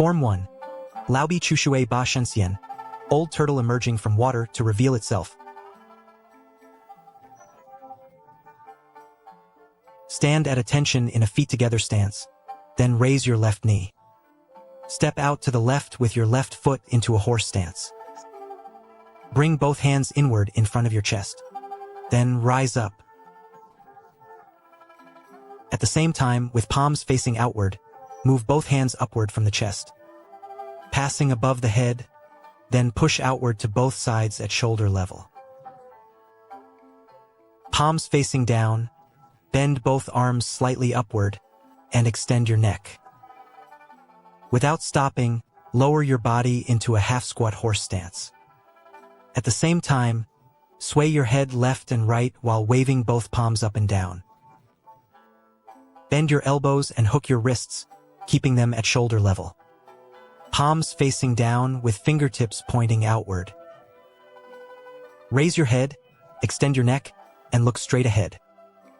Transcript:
Form 1. Laobi Chushui Ba Shenxian. Old turtle emerging from water to reveal itself. Stand at attention in a feet-together stance. Then raise your left knee. Step out to the left with your left foot into a horse stance. Bring both hands inward in front of your chest. Then rise up. At the same time, with palms facing outward, move both hands upward from the chest. Passing above the head, then push outward to both sides at shoulder level. Palms facing down, bend both arms slightly upward, and extend your neck. Without stopping, lower your body into a half-squat horse stance. At the same time, sway your head left and right while waving both palms up and down. Bend your elbows and hook your wrists, keeping them at shoulder level. Palms facing down with fingertips pointing outward. Raise your head, extend your neck, and look straight ahead.